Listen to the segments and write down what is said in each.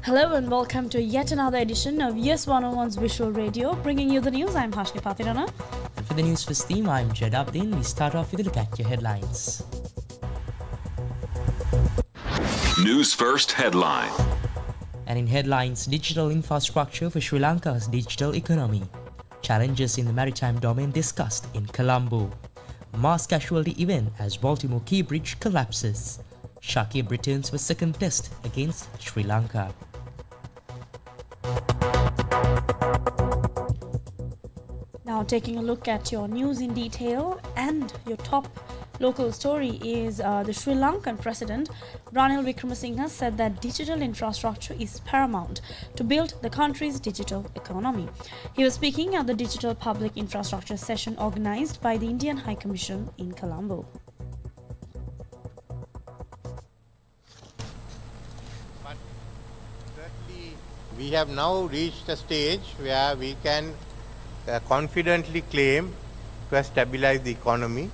Hello and welcome to yet another edition of Yes 101's Visual Radio, bringing you the news. I'm Hashni Patirana. And for the Newsfirst team, I'm Jed Abdin. We start off with a look at your headlines. Newsfirst headline. And in headlines, digital infrastructure for Sri Lanka's digital economy. Challenges in the maritime domain discussed in Colombo. Mass casualty event as Baltimore Key Bridge collapses. Shakib returns for second test against Sri Lanka. Now taking a look at your news in detail, and your top local story is the Sri Lankan President Ranil Wickremesinghe said that digital infrastructure is paramount to build the country's digital economy. He was speaking at the Digital Public Infrastructure session organized by the Indian High Commission in Colombo. But certainly we have now reached a stage where we can confidently claim to have stabilized the economy.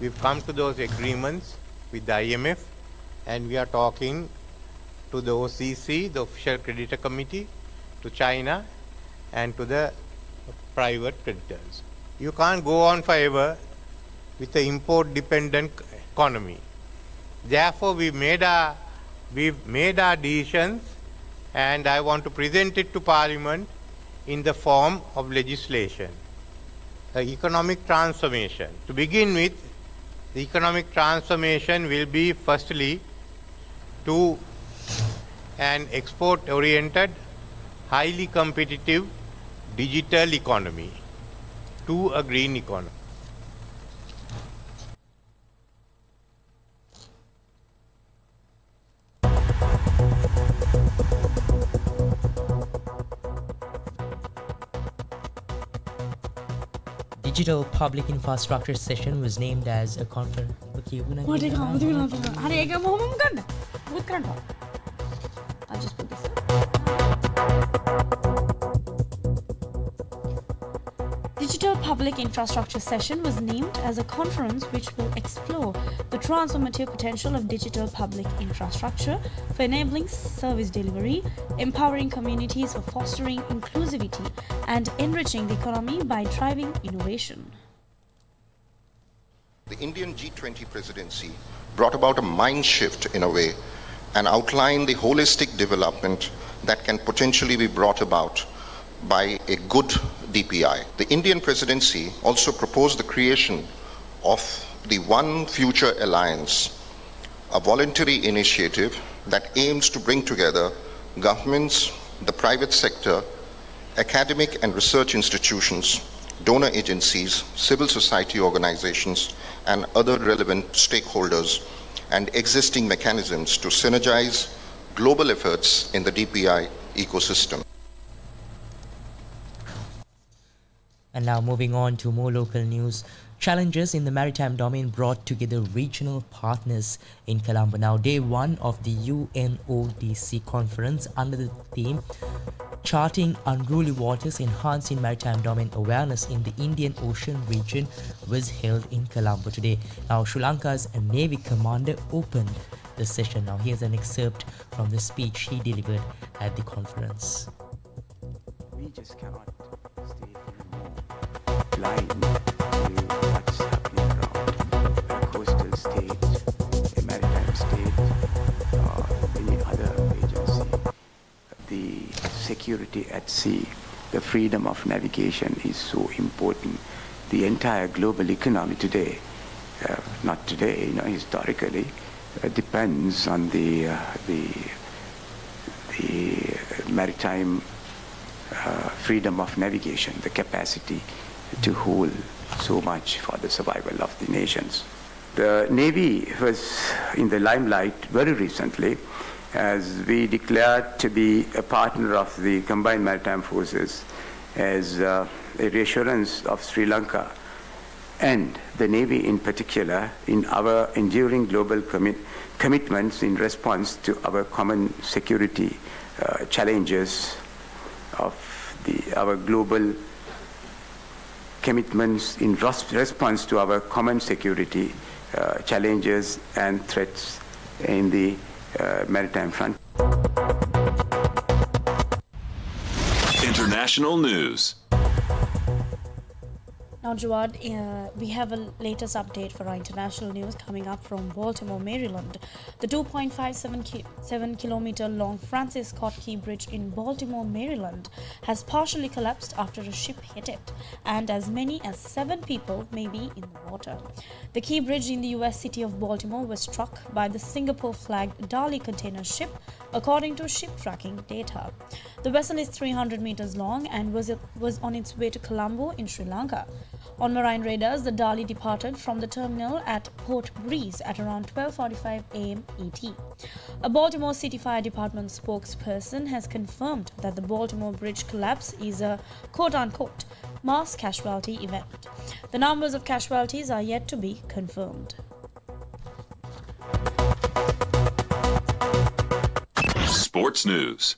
We've come to those agreements with the IMF, and we are talking to the OCC, the Official Creditor Committee, to China, and to the private creditors. You can't go on forever with the import-dependent economy. Therefore, we've made our decisions, and I want to present it to Parliament in the form of legislation. The economic transformation. To begin with, the economic transformation will be firstly to an export-oriented, highly competitive digital economy, to a green economy. Digital Public Infrastructure session was named as a conference. I'll just put this up. Digital Public Infrastructure session was named as a conference which will explore the transformative potential of digital public infrastructure for enabling service delivery, empowering communities for fostering inclusivity, and enriching the economy by driving innovation. The Indian G20 presidency brought about a mind shift in a way and outlined the holistic development that can potentially be brought about by a good DPI. The Indian presidency also proposed the creation of the One Future Alliance, a voluntary initiative that aims to bring together governments, the private sector, academic and research institutions, donor agencies, civil society organizations, and other relevant stakeholders and existing mechanisms to synergize global efforts in the DPI ecosystem. And now moving on to more local news. Challenges in the maritime domain brought together regional partners in Colombo. Now, day one of the UNODC conference under the theme Charting Unruly Waters, Enhancing Maritime Domain Awareness in the Indian Ocean region was held in Colombo today. Now, Sri Lanka's Navy commander opened the session. Now, here's an excerpt from the speech he delivered at the conference. We just cannot stay anymore blind to what's happening around a coastal state, a maritime state, or any other agency. The security at sea, the freedom of navigation is so important. The entire global economy today, not today, historically, depends on the maritime freedom of navigation, the capacity to hold so much for the survival of the nations. The Navy was in the limelight very recently as we declared to be a partner of the Combined Maritime Forces as a reassurance of Sri Lanka and the Navy in particular in our enduring global commitments in response to our common security challenges of our global commitments in response to our common security challenges and threats in the maritime front. international news. Now, Jawad, we have a latest update for our international news coming up from Baltimore, Maryland. The 2.57 kilometer long Francis Scott Key Bridge in Baltimore, Maryland has partially collapsed after a ship hit it, and as many as 7 people may be in the water. The Key Bridge in the U.S. city of Baltimore was struck by the Singapore-flagged Dali container ship, according to ship tracking data. The vessel is 300 meters long and was on its way to Colombo in Sri Lanka. On marine radars, the Dali departed from the terminal at Port Breeze at around 12:45 a.m. ET. A Baltimore City Fire Department spokesperson has confirmed that the Baltimore Bridge collapse is a quote-unquote mass casualty event. The numbers of casualties are yet to be confirmed. Sports news.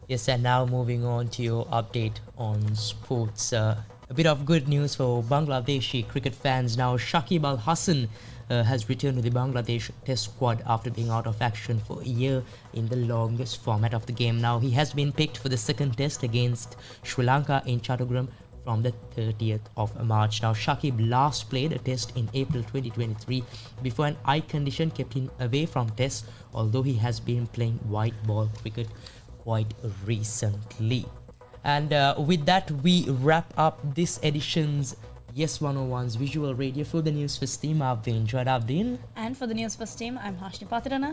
Yes, and now moving on to your update on sports. A bit of good news for Bangladeshi cricket fans. Now, Shakib Al Hasan has returned to the Bangladesh Test squad after being out of action for a year in the longest format of the game. Now, he has been picked for the second Test against Sri Lanka in Chattogram from the 30th of March. Now, Shakib last played a Test in April 2023 before an eye condition kept him away from Tests, although he has been playing white ball cricket quite recently. And with that, we wrap up this edition's Yes 101's Visual Radio. For the Newsfirst team, I've been Joy Abdin. And for the Newsfirst team, I'm Hashni Patirana.